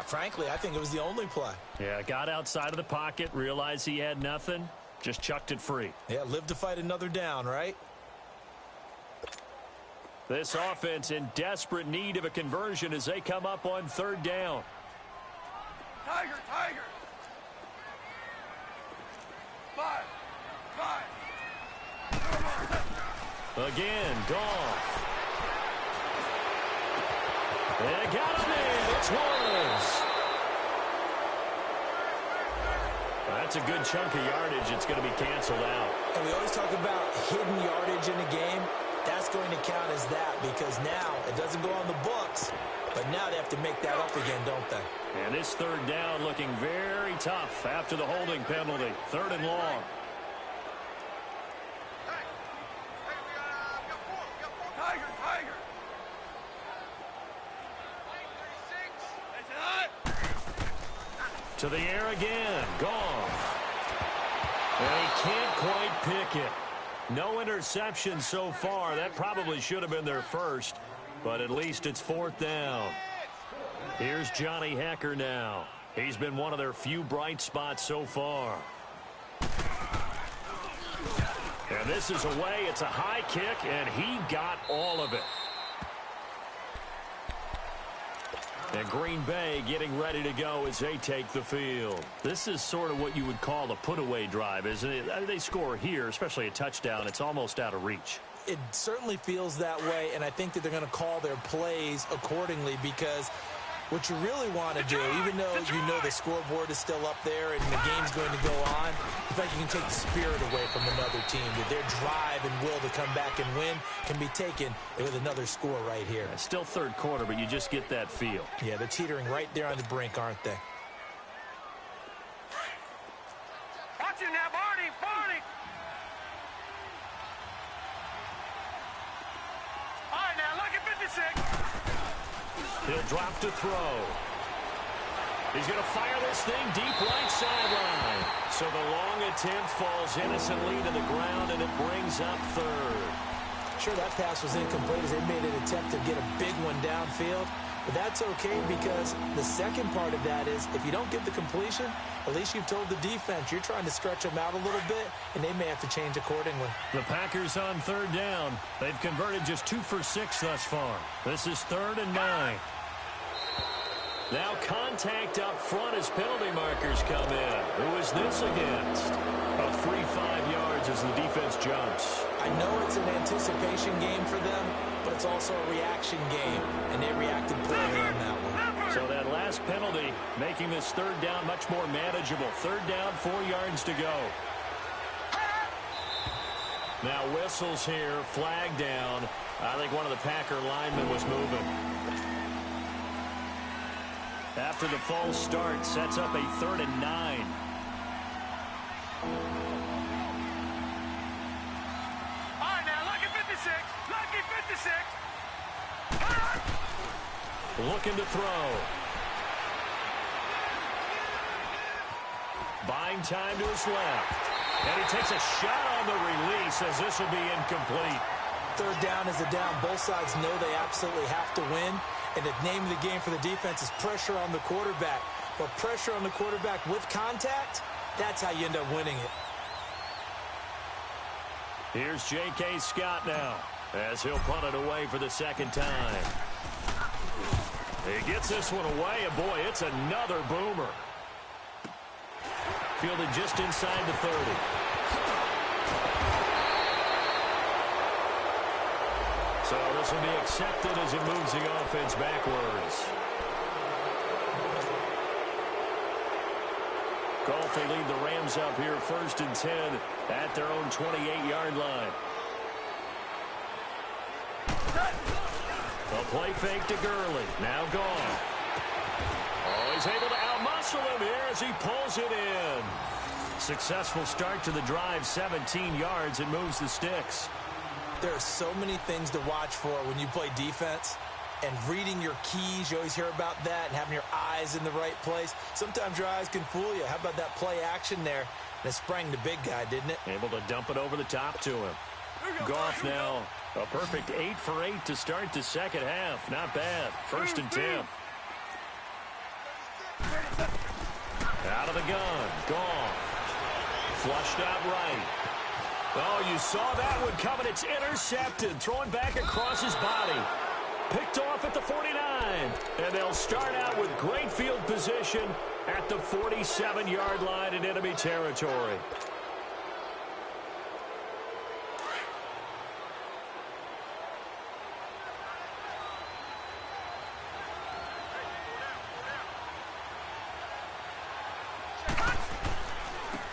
Speaker 2: frankly, I think it was the only play.
Speaker 1: Yeah, got outside of the pocket, realized he had nothing, just chucked it free.
Speaker 2: Yeah, live to fight another down, right?
Speaker 1: This offense in desperate need of a conversion as they come up on third down.
Speaker 3: Tiger, Tiger. 5.
Speaker 1: Again, Goff. They got him in. It's Woods. That's a good chunk of yardage. It's going to be canceled out.
Speaker 2: And we always talk about hidden yardage in a game. That's going to count as that because now it doesn't go on the books, but now they have to make that up again, don't they?
Speaker 1: And this third down looking very tough after the holding penalty. Third and long. To the air again. Goff. And he can't quite pick it. No interception so far. That probably should have been their first, but at least it's fourth down. Here's Johnny Hekker now. He's been one of their few bright spots so far. And this is away. It's a high kick, and he got all of it. And Green Bay getting ready to go as they take the field. This is sort of what you would call a put-away drive, isn't it? They score here, especially a touchdown. It's almost out of reach.
Speaker 2: It certainly feels that way, and I think that they're going to call their plays accordingly because what you really want to do, even though you know the scoreboard is still up there and the game's going to go on, in fact, you can take the spirit away from another team. That their drive and will to come back and win can be taken with another score right here.
Speaker 1: It's still third quarter, but you just get that feel.
Speaker 2: Yeah, they're teetering right there on the brink, aren't they?
Speaker 3: Watch it now, Barney, Barney. All right, now, look at 56.
Speaker 1: He'll drop to throw. He's going to fire this thing deep right sideline. So the long attempt falls innocently to the ground, and it brings up third.
Speaker 2: Sure, that pass was incomplete as they made an attempt to get a big one downfield. But that's okay because the second part of that is if you don't get the completion, at least you've told the defense you're trying to stretch them out a little bit, and they may have to change accordingly.
Speaker 1: The Packers on third down. They've converted just 2 for 6 thus far. This is 3rd and 9. Now contact up front as penalty markers come in. Who is this against? A free 5 yards as the defense jumps.
Speaker 2: I know it's an anticipation game for them, but it's also a reaction game, and they reacted poorly on that one.
Speaker 1: So that last penalty making this third down much more manageable. Third down, 4 yards to go. Now whistles here, flag down. I think one of the Packer linemen was moving. After the false start, sets up a 3rd and 9.
Speaker 3: All right, now, lucky 56. Lucky 56.
Speaker 1: Looking to throw. Buying time to his left. And he takes a shot on the release as this will be incomplete.
Speaker 2: 3rd down is a down. Both sides know they absolutely have to win. And the name of the game for the defense is pressure on the quarterback. But pressure on the quarterback with contact, that's how you end up winning it.
Speaker 1: Here's J.K. Scott now as he'll punt it away for the 2nd time. He gets this one away, and boy, it's another boomer. Fielded just inside the 30. So this will be accepted as it moves the offense backwards. Golfi lead the Rams up here 1st and 10 at their own 28-yard line. A play fake to Gurley. Now gone. Oh, he's able to outmuscle him here as he pulls it in. Successful start to the drive, 17 yards, and moves the sticks.
Speaker 2: There are so many things to watch for when you play defense. And reading your keys, you always hear about that, and having your eyes in the right place. Sometimes your eyes can fool you. How about that play action there? And it sprang the big guy, didn't it?
Speaker 1: Able to dump it over the top to him. Goff now, a perfect 8 for 8 to start the 2nd half. Not bad. 1st and 10. Out of the gun. Goff. Flushed out right. Oh, you saw that one coming. It's intercepted. Throwing back across his body. Picked off at the 49. And they'll start out with great field position at the 47-yard line in enemy territory.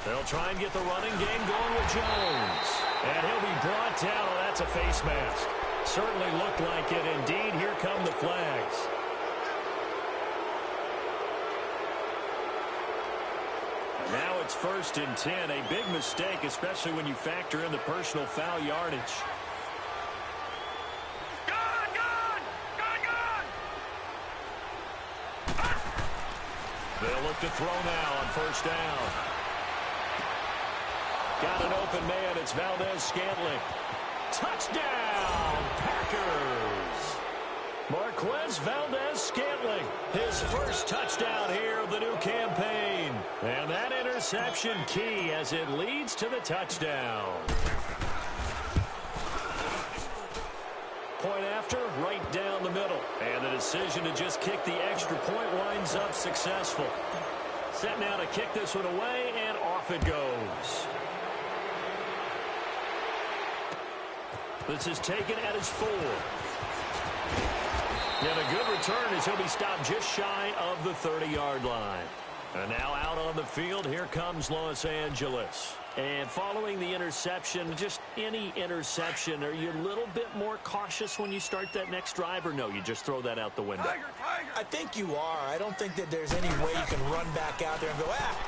Speaker 1: They'll try and get the running game going with Jones. And he'll be brought down. Oh, that's a face mask. Certainly looked like it. Indeed, here come the flags. And now it's 1st and 10. A big mistake, especially when you factor in the personal foul yardage. They'll look to throw now on 1st down. Got an open man. It's Valdez-Scantling. Touchdown, Packers. Marquez Valdez-Scantling, his first touchdown here of the new campaign. And that interception key as it leads to the touchdown. Point after, right down the middle. And the decision to just kick the extra point winds up successful. Set now to kick this one away, and off it goes. This is taken at his 4. And a good return as he'll be stopped just shy of the 30-yard line. And now out on the field, here comes Los Angeles. And following the interception, just any interception, are you a little bit more cautious when you start that next drive, or no, you just throw that out the window?
Speaker 2: I think you are. I don't think that there's any way you can run back out there and go,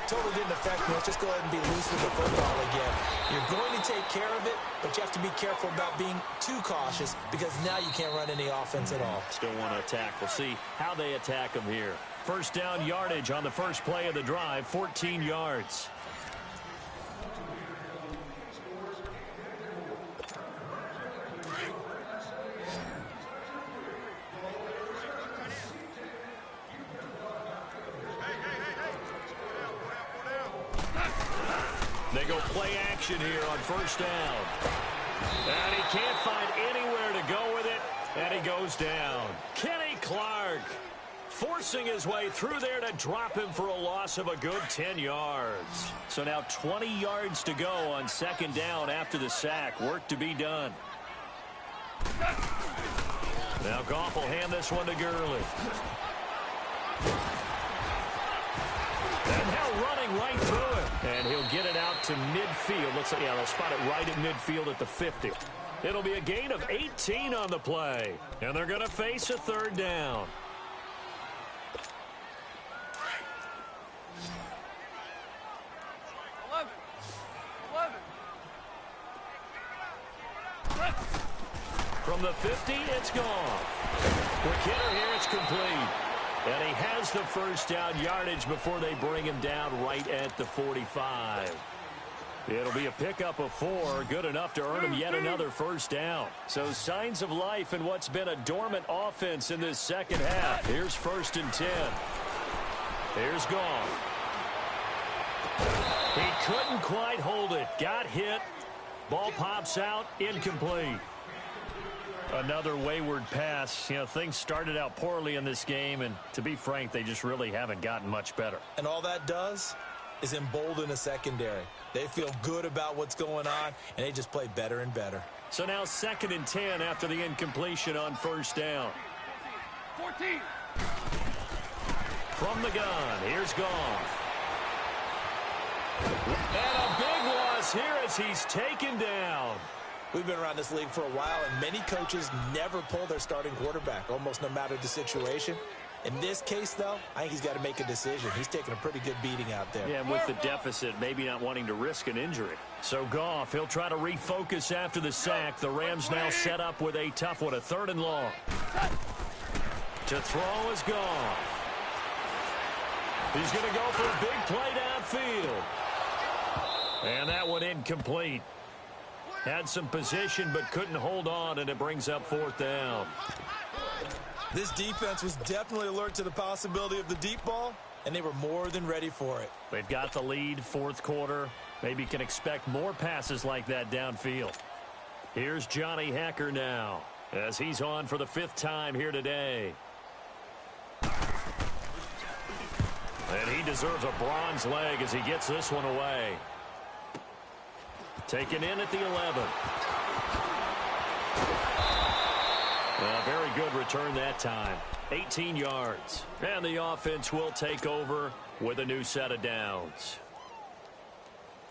Speaker 2: totally didn't affect me. Let's just go ahead and be loose with the football again. You're going to take care of it, but you have to be careful about being too cautious because now you can't run any offense at all.
Speaker 1: Still want to attack. We'll see how they attack them here. 1st down yardage on the first play of the drive, 14 yards. They go play action here on 1st down. And he can't find anywhere to go with it, and he goes down. Kenny Clark forcing his way through there to drop him for a loss of a good 10 yards. So now 20 yards to go on 2nd down after the sack. Work to be done. Now Goff will hand this one to Gurley. And now running right through it. And he'll get it out to midfield. Looks like, yeah, they'll spot it right at midfield at the 50. It'll be a gain of 18 on the play. And they're going to face a third down. From the 50, it's gone. Quick hitter here, it's complete. And he has the first down yardage before they bring him down right at the 45. It'll be a pickup of 4, good enough to earn him yet another first down. So signs of life in what's been a dormant offense in this second half. Here's 1st and 10. Here's Goff. He couldn't quite hold it. Got hit. Ball pops out, incomplete. Another wayward pass. You know, things started out poorly in this game, and to be frank, they just really haven't gotten much better.
Speaker 2: And all that does is embolden a secondary. They feel good about what's going on, and they just play better and better.
Speaker 1: So now 2nd and 10 after the incompletion on 1st down.
Speaker 3: 14.
Speaker 1: From the gun, here's Goff. And a big loss here as he's taken down.
Speaker 2: We've been around this league for a while, and many coaches never pull their starting quarterback, almost no matter the situation. In this case, though, I think he's got to make a decision. He's taking a pretty good beating out there.
Speaker 1: Yeah, and with the deficit, maybe not wanting to risk an injury. So Goff, he'll try to refocus after the sack. The Rams now set up with a tough one, a 3rd and long. To throw is Goff. He's going to go for a big play downfield. And that one incomplete. Had some position but couldn't hold on, and it brings up 4th down.
Speaker 2: This defense was definitely alert to the possibility of the deep ball, and they were more than ready for it.
Speaker 1: They've got the lead, 4th quarter. Maybe can expect more passes like that downfield. Here's Johnny Hekker now as he's on for the 5th time here today. And he deserves a bronze leg as he gets this one away. Taken in at the 11. A very good return that time. 18 yards. And the offense will take over with a new set of downs.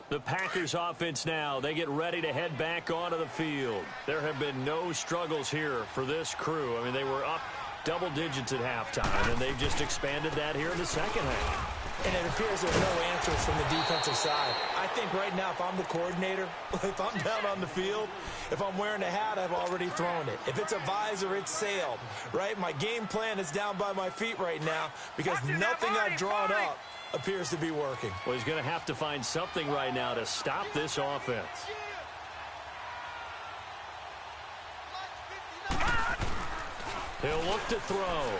Speaker 1: The Packers offense now, they get ready to head back onto the field. There have been no struggles here for this crew. I mean, they were up double digits at halftime, and they've just expanded that here in the second half.
Speaker 2: And it appears there's no answers from the defensive side. I think right now, if I'm the coordinator, if I'm down on the field, if I'm wearing a hat, I've already thrown it. If it's a visor, it's sailed, right? My game plan is down by my feet right now because nothing I've drawn up appears to be working.
Speaker 1: Well, he's going to have to find something right now to stop this offense. He'll look to throw.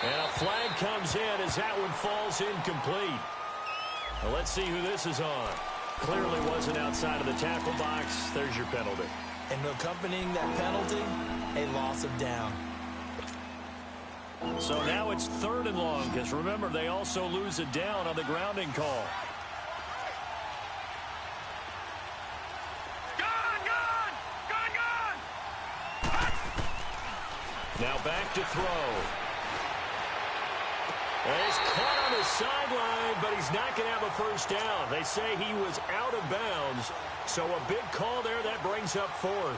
Speaker 1: And a flag comes in as that one falls incomplete. Well, let's see who this is on. Clearly wasn't outside of the tackle box. There's your penalty.
Speaker 2: And accompanying that penalty, a loss of down.
Speaker 1: So now it's 3rd and long, because remember, they also lose a down on the grounding call. Now back to throw. And he's caught on the sideline, but he's not going to have a first down. They say he was out of bounds, so a big call there that brings up 4th.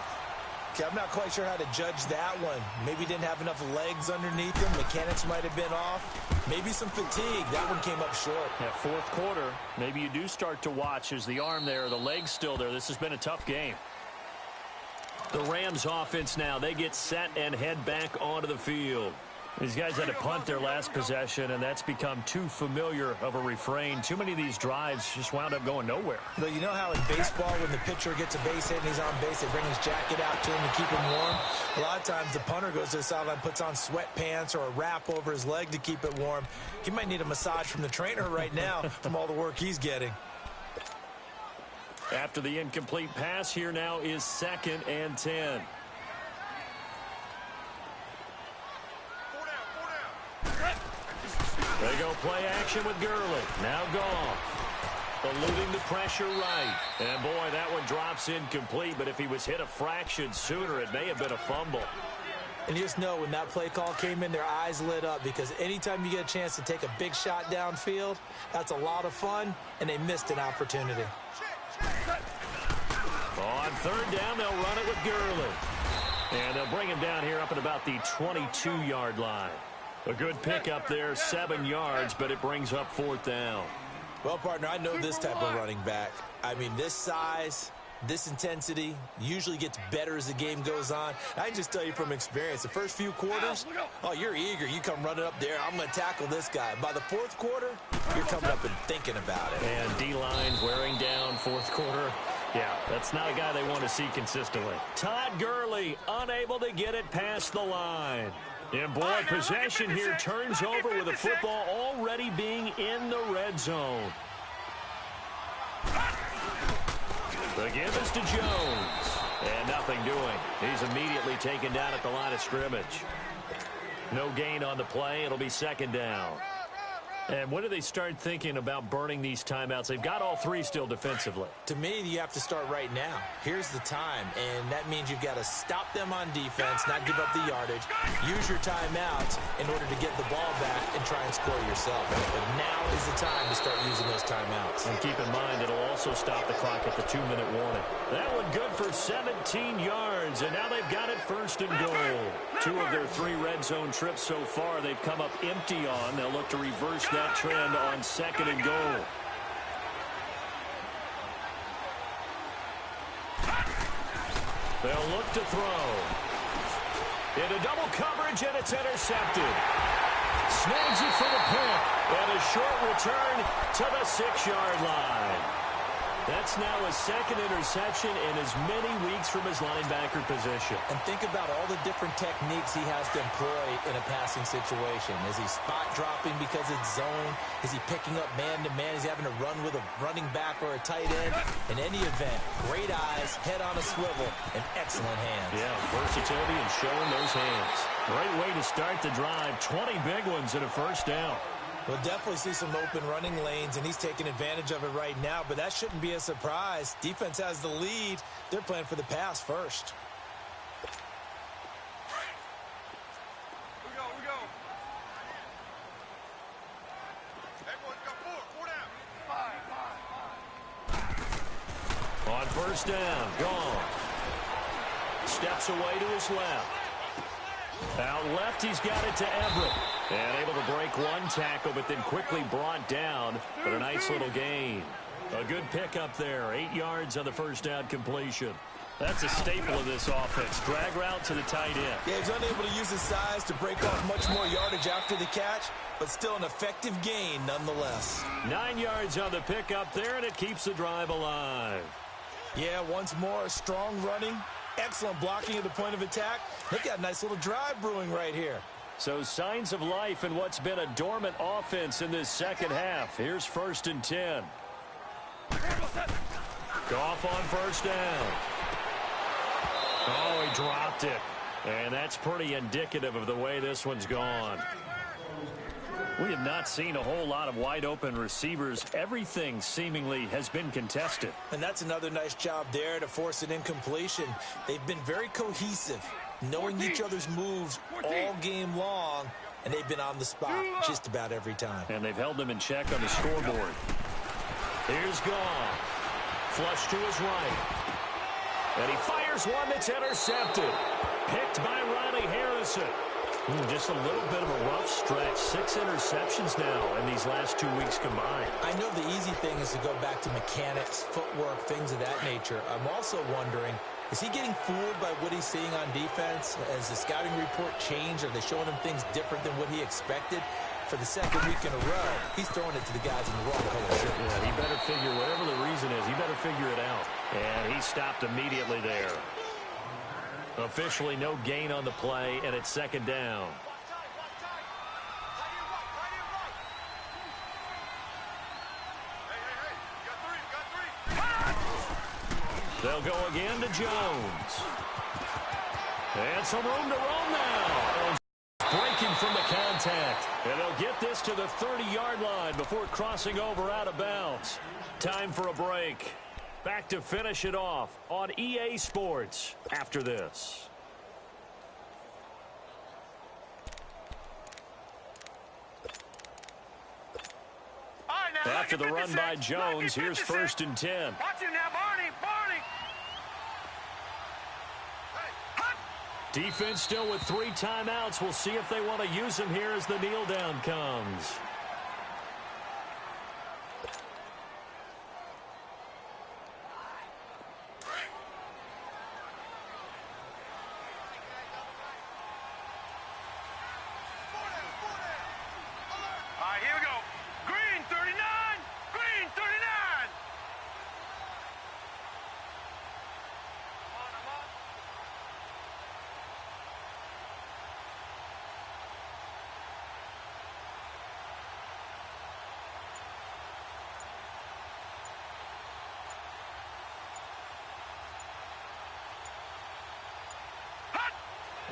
Speaker 2: Okay, I'm not quite sure how to judge that one. Maybe he didn't have enough legs underneath him. Mechanics might have been off. Maybe some fatigue. That one came up short.
Speaker 1: Yeah, 4th quarter, maybe you do start to watch as the arm there, the leg's still there. This has been a tough game. The Rams offense now, they get set and head back onto the field. These guys had to punt their last possession, and that's become too familiar of a refrain. Too many of these drives just wound up going nowhere.
Speaker 2: But you know how in baseball, when the pitcher gets a base hit and he's on base, they bring his jacket out to him to keep him warm? A lot of times the punter goes to the sideline, puts on sweatpants or a wrap over his leg to keep it warm. He might need a massage from the trainer right now from all the work he's getting.
Speaker 1: After the incomplete pass, here now is 2nd and 10. They go play action with Gurley. Now Goff. Eluding the pressure right. And boy, that one drops incomplete, but if he was hit a fraction sooner, it may have been a fumble.
Speaker 2: And you just know when that play call came in, their eyes lit up because anytime you get a chance to take a big shot downfield, that's a lot of fun, and they missed an opportunity.
Speaker 1: On third down, they'll run it with Gurley. And they'll bring him down here up at about the 22-yard line. A good pick up there, 7 yards, but it brings up fourth down.
Speaker 2: Well, partner, I know this type of running back. I mean, this size, this intensity usually gets better as the game goes on. I can just tell you from experience, the first few quarters, oh, you're eager. You come running up there, I'm going to tackle this guy. By the fourth quarter, you're coming up and thinking about it.
Speaker 1: And D-line's wearing down fourth quarter. Yeah, that's not a guy they want to see consistently. Todd Gurley unable to get it past the line. And boy, possession here turns over with the football already being in the red zone. The give is to Jones. And nothing doing. He's immediately taken down at the line of scrimmage. No gain on the play. It'll be second down. And when do they start thinking about burning these timeouts? They've got all three still defensively.
Speaker 2: To me, you have to start right now. Here's the time, and that means you've got to stop them on defense, not give up the yardage, use your timeouts in order to get the ball back and try and score yourself. But now is the time to start using those timeouts.
Speaker 1: And keep in mind, it'll also stop the clock at the 2-minute warning. That one good for 17 yards, and now they've got it first and goal. 2 of their 3 red zone trips so far, they've come up empty on. They'll look to reverse that trend on second and goal. They'll look to throw. Into double coverage, and it's intercepted. Snags it for the pick, and a short return to the 6-yard line. That's now a second interception in as many weeks from his linebacker position.
Speaker 2: And think about all the different techniques he has to employ in a passing situation. Is he spot dropping because it's zone? Is he picking up man-to-man? Is he having to run with a running back or a tight end? In any event, great eyes, head on a swivel, and excellent hands.
Speaker 1: Yeah, versatility and showing those hands. Great way to start the drive. 20 big ones and a first down.
Speaker 2: We'll definitely see some open running lanes, and he's taking advantage of it right now, but that shouldn't be a surprise. Defense has the lead. They're playing for the pass first.
Speaker 3: We go. Everyone go 4 down. 5.
Speaker 1: On first down, gone. Steps away to his left. Out left, he's got it to Everett. And able to break one tackle, but then quickly brought down. But a nice little gain. A good pickup there. 8 yards on the first down completion. That's a staple of this offense. Drag route to the tight end.
Speaker 2: Yeah, he's unable to use his size to break off much more yardage after the catch, but still an effective gain nonetheless.
Speaker 1: 9 yards on the pickup there, and it keeps the drive alive.
Speaker 2: Yeah, once more, strong running, excellent blocking at the point of attack. They've got a nice little drive brewing right here.
Speaker 1: So signs of life in what's been a dormant offense in this second half. Here's first and 10. Goff on first down. Oh, he dropped it. And that's pretty indicative of the way this one's gone. We have not seen a whole lot of wide open receivers. Everything seemingly has been contested.
Speaker 2: And that's another nice job there to force an incompletion. They've been very cohesive, knowing each other's moves all game long, and they've been on the spot just about every time.
Speaker 1: And they've held them in check on the scoreboard. Here's Goff. Flush to his right. And he fires one that's intercepted. Picked by Riley Harrison. Just a little bit of a rough stretch. 6 interceptions now in these last 2 weeks combined.
Speaker 2: I know the easy thing is to go back to mechanics, footwork, things of that nature. I'm also wondering, is he getting fooled by what he's seeing on defense? Has the scouting report changed? Are they showing him things different than what he expected? For the second week in a row, he's throwing it to the guys in the wrong color shirt.
Speaker 1: Yeah, he better figure, whatever the reason is, he better figure it out. And he stopped immediately there. Officially no gain on the play, and it's second down. They'll go again to Jones. And some room to roam now. Breaking from the contact. And they'll get this to the 30-yard line before crossing over out of bounds. Time for a break. Back to finish it off on EA Sports after this. after the run by Jones. Here's 1st and 10.
Speaker 3: Watch him now, Barney. Barney.
Speaker 1: Defense still with 3 timeouts. We'll see if they want to use them here as the kneel down comes.
Speaker 3: All right, here we go. Green 39. Green 39.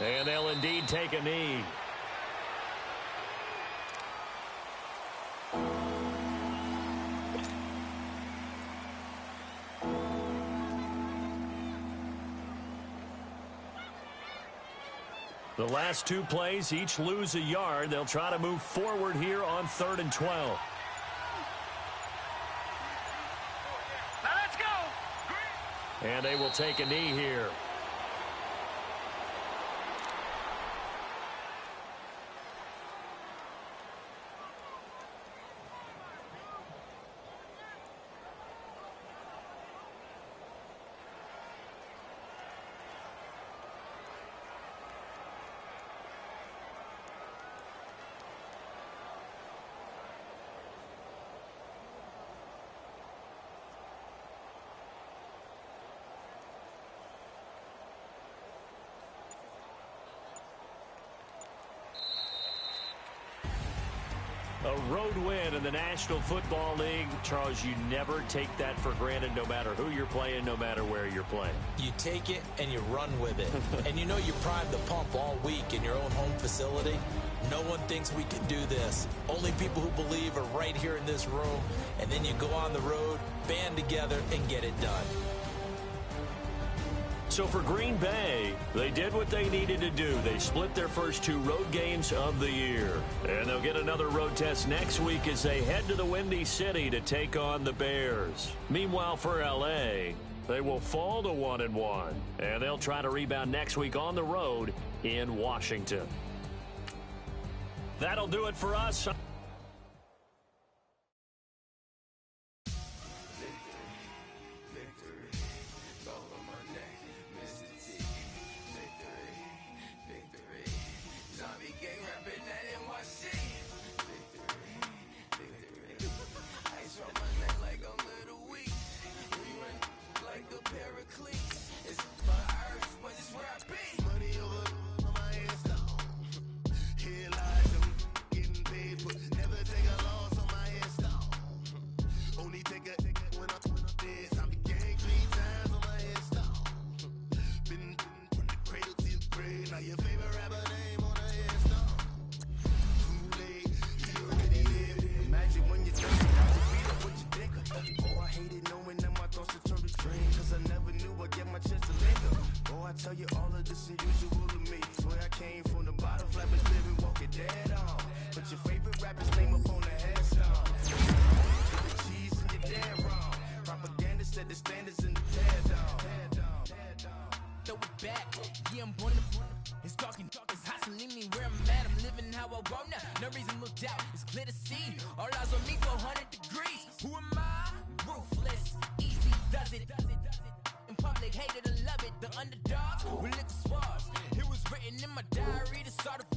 Speaker 1: And they'll indeed take a knee. The last 2 plays, each lose a yard. They'll try to move forward here on 3rd and 12.
Speaker 3: Now let's go.
Speaker 1: And they will take a knee here. A road win in the National Football League. Charles, you never take that for granted no matter who you're playing, no matter where you're playing.
Speaker 2: You take it and you run with it. And you know you primed the pump all week in your own home facility. No one thinks we can do this. Only people who believe are right here in this room. And then you go on the road, band together, and get it done.
Speaker 1: So for Green Bay, they did what they needed to do. They split their first 2 road games of the year. And they'll get another road test next week as they head to the Windy City to take on the Bears. Meanwhile, for L.A., they will fall to 1-1. And they'll try to rebound next week on the road in Washington. That'll do it for us.
Speaker 4: Tell you all of this unusual to me. Swear I came from the bottom, flappers living, walking dead on. Put your favorite rapper's name up on the headstone. Put the cheese and you're dead wrong. Propaganda set the standards in the tear down.
Speaker 5: Throw it back, yeah, I'm born to. It's talking, it's hustling me where I'm at. I'm living how I want now. No reason to look doubt, it's clear to see. All eyes on me, 400 degrees. Who am I? Ruthless, easy does it. In public, hate it or love it. The underdogs, we look swabs. It was written in my diary to start a